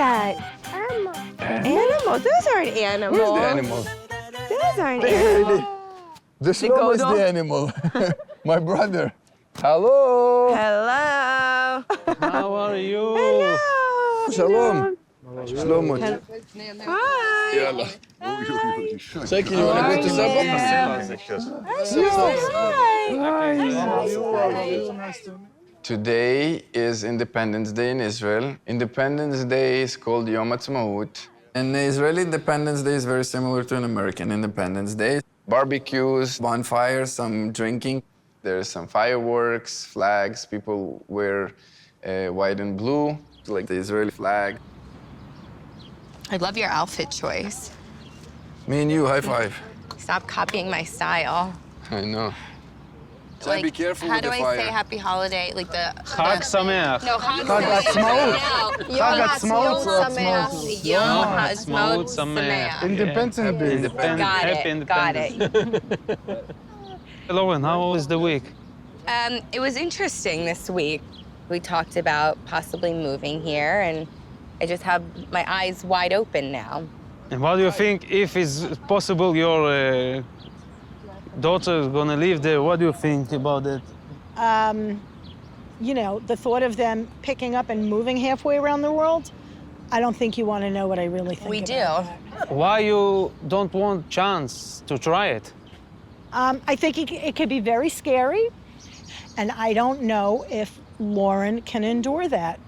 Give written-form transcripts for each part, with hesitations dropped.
that? Animal. Those aren't animals. Where's the animal? Those aren't animals. The Shlomo is the animal. My brother. Hello. Hello. How are you? Hello. Shalom. Shlomo. Hi. Yalla. Hi. Second, you wanna go to Sabah? Hi. Today is Independence Day in Israel. Independence Day is called Yom Ha'atzmaut. And Israeli Independence Day is very similar to an American Independence Day. Barbecues, bonfires, some drinking. There's some fireworks, flags. People wear white and blue, like the Israeli flag. I love your outfit choice. Me and you, high five. Stop copying my style. I know. So be careful how with the do I fire. say happy holiday? Like the... Chag Sameach. No, Chag Ha'atzmaut. Yom Ha'atzmaut. Sameach. Yom Ha'atzmaut Sameach. Independence Day. Got Happy it, got Independence. it. Loren, how was the week? It was interesting this week. We talked about possibly moving here, and I just have my eyes wide open now. And what do you think, if it's possible your daughter is gonna live there, what do you think about it? You know, the thought of them picking up and moving halfway around the world, I don't think you want to know what I really think We about do. that. Why you don't want chance to try it? I think it could be very scary, and I don't know if Loren can endure that.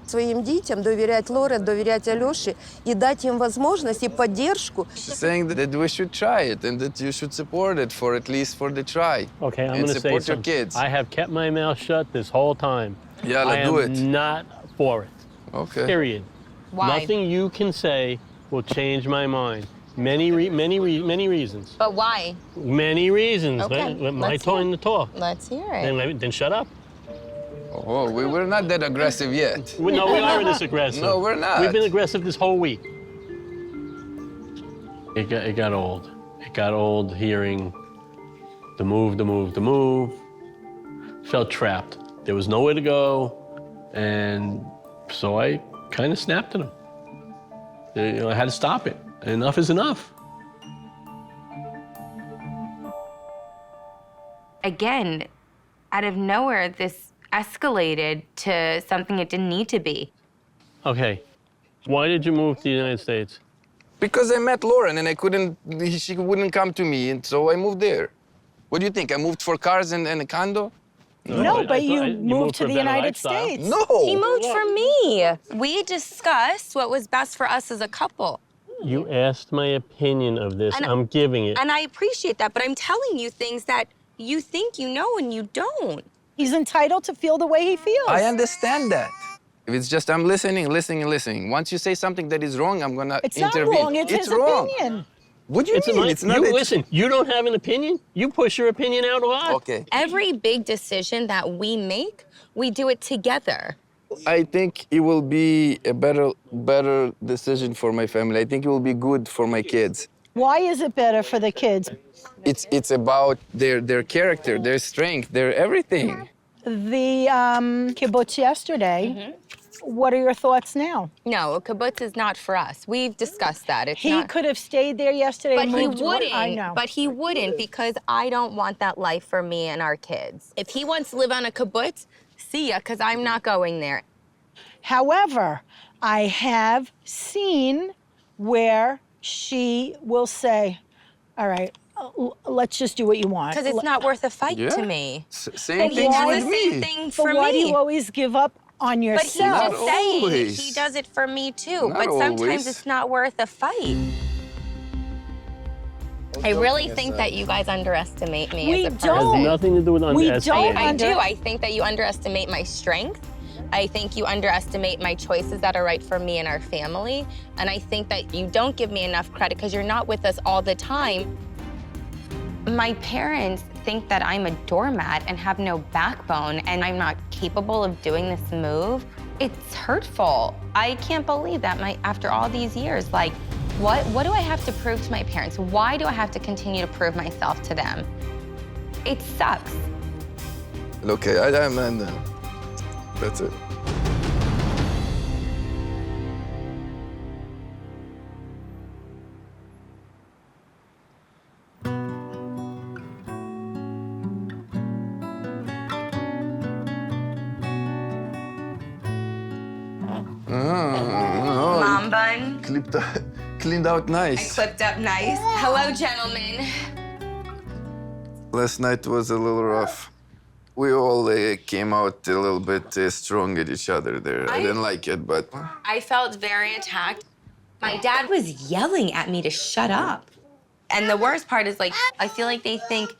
Своим детям доверять Лорен, доверять Алёше и дать им возможность и поддержку. She's saying that we should try it and that you should support it for at least for the try. Okay, I'm and going to say support your something. kids. I have kept my mouth shut this whole time. Yalla, do I it. am not for it. Okay. Period. Why? Nothing you can say will change my mind. Many reasons. But why? Many reasons. Okay, Let my let's turn to talk. Let's hear it. Then shut up. Oh, we're not that aggressive yet. No, we are this aggressive. No, we're not. We've been aggressive this whole week. It got old. It got old hearing the move. Felt trapped. There was nowhere to go, and so I kind of snapped at him. You know, I had to stop it. Enough is enough. Again, out of nowhere, this escalated to something it didn't need to be. Okay, why did you move to the United States? Because I met Loren and she wouldn't come to me, and so I moved there. What do you think? I moved for cars and a condo? No, but you you moved to for a the better United lifestyle. States. No! He moved for me. We discussed what was best for us as a couple. You asked my opinion of this. And- I'm giving it. And I appreciate that, but I'm telling you things that you think you know and you don't. He's entitled to feel the way he feels. I understand that. If it's just I'm listening. Once you say something that is wrong, I'm gonna It's intervene. not wrong, it's his wrong. opinion. What do you mean? It's not. Listen, you don't have an opinion? You push your opinion out a lot. Okay. Every big decision that we make, we do it together. I think it will be a better decision for my family. I think it will be good for my kids. Why is it better for the kids? It's about their character, their strength, their everything. The kibbutz yesterday, what are your thoughts now? No, a kibbutz is not for us. We've discussed that. It's He not. could have stayed there yesterday But and he moved. wouldn't. I know. But he wouldn't because I don't want that life for me and our kids. If he wants to live on a kibbutz, see ya, because I'm not going there. However, I have seen where she will say, all right, let's just do what you want. Because it's not worth a fight Yeah. to me. Same And he thing does with the same me. thing But for why do me. you always give up on But he yourself? just saying always. he does it for me too. Not But sometimes always. it's not worth a fight. I really think that you guys underestimate me We as a don't. person. Has nothing to do with We underestimating. don't I under- do. I think that you underestimate my strength. I think you underestimate my choices that are right for me and our family. And I think that you don't give me enough credit because you're not with us all the time. My parents think that I'm a doormat and have no backbone and I'm not capable of doing this move. It's hurtful. I can't believe that after all these years, like, what do I have to prove to my parents? Why do I have to continue to prove myself to them? It sucks. Okay, I'm that's it. cleaned out nice. Clipped up nice. Hello, gentlemen. Last night was a little rough. We all came out a little bit strong at each other there. I didn't like it, but... I felt very attacked. My dad was yelling at me to shut up. And the worst part is, like, I feel like they think,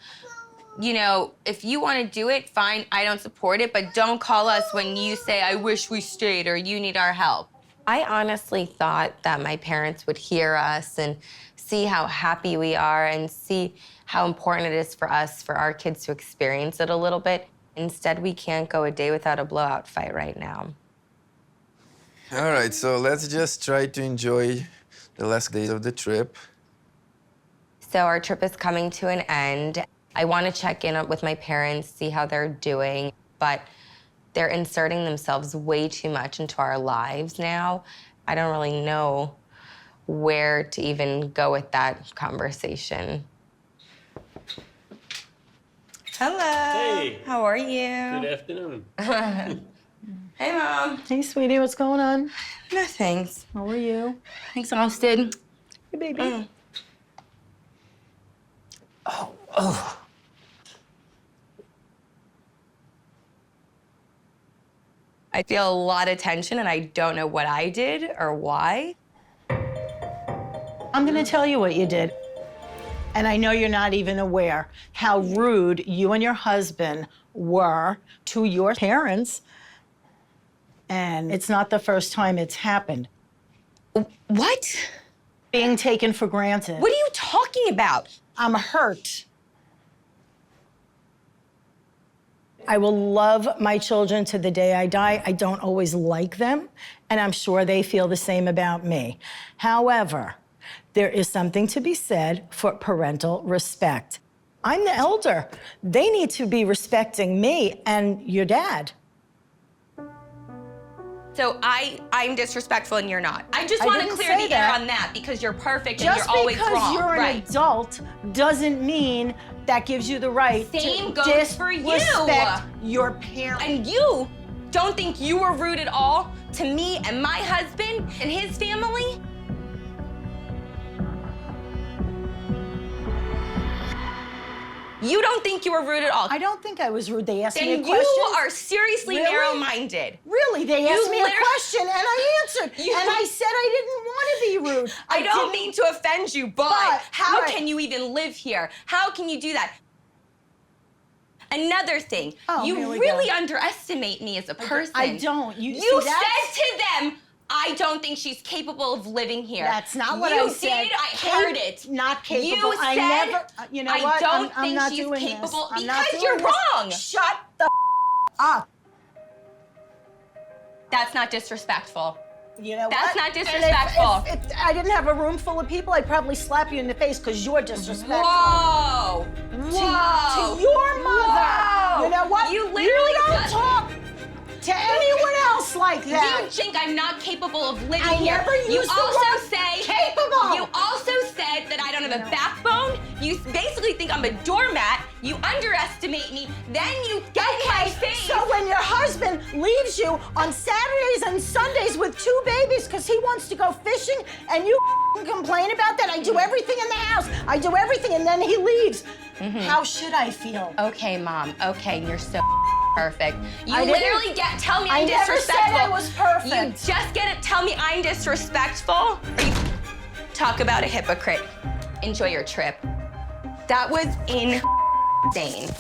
you know, if you want to do it, fine, I don't support it, but don't call us when you say, I wish we stayed or you need our help. I honestly thought that my parents would hear us and see how happy we are and see how important it is for us, for our kids to experience it a little bit. Instead, we can't go a day without a blowout fight right now. All right, so let's just try to enjoy the last days of the trip. So our trip is coming to an end. I want to check in with my parents, see how they're doing, but they're inserting themselves way too much into our lives now. I don't really know where to even go with that conversation. Hello. Hey. How are you? Good afternoon. Hey, Mom. Hey, sweetie, what's going on? No, thanks. How are you? Exhausted. Hey, baby. I feel a lot of tension, and I don't know what I did or why. I'm gonna tell you what you did. And I know you're not even aware how rude you and your husband were to your parents. And it's not the first time it's happened. What? Being taken for granted. What are you talking about? I'm hurt. I will love my children to the day I die. I don't always like them, and I'm sure they feel the same about me. However, there is something to be said for parental respect. I'm the elder. They need to be respecting me and your dad. So I'm disrespectful and you're not. I just I want to didn't clear say the air that. on that because you're perfect and Just you're always because wrong. you're an right. adult doesn't mean that gives you the right Same to goes for you. disrespect your parents. And you don't think you were rude at all to me and my husband and his family? You don't think you were rude at all. I don't think I was rude. They asked me a Then question. you are seriously Really? narrow-minded. Really, they asked me a literally- question and I answered. And I said I didn't want to be rude. I don't didn't- mean to offend you, but how can you even live here? How can you do that? Another thing, Oh, you here we really go. underestimate me as a person. I don't. You You see, that's- said to them, I don't think she's capable of living here. That's not what you I said. did. I heard it. Not capable. You I said, never. You know I what? don't I'm think not she's doing capable this. I'm not because doing you're this. wrong. Shut the up. That's not disrespectful. You know That's what? not And disrespectful. if I didn't have a room full of people, I'd probably slap you in the face because you're disrespectful. Whoa! Whoa! To your mother. Whoa! You know what? You literally don't just- talk to anyone else like that. You think I'm not capable of living I here. never You used the also word say capable. You also said that I don't have a backbone. You basically think I'm a doormat. You underestimate me. Then you get in my face. So when your husband leaves you on Saturdays and Sundays with 2 babies because he wants to go fishing and you complain about that, I do everything in the house. I do everything and then he leaves. How should I feel? Okay, Mom. Okay, you're so perfect. You I didn't- literally tell me I'm I never disrespectful. said I was perfect. You just get it. Tell me I'm disrespectful. Or you talk about a hypocrite. Enjoy your trip. That was insane.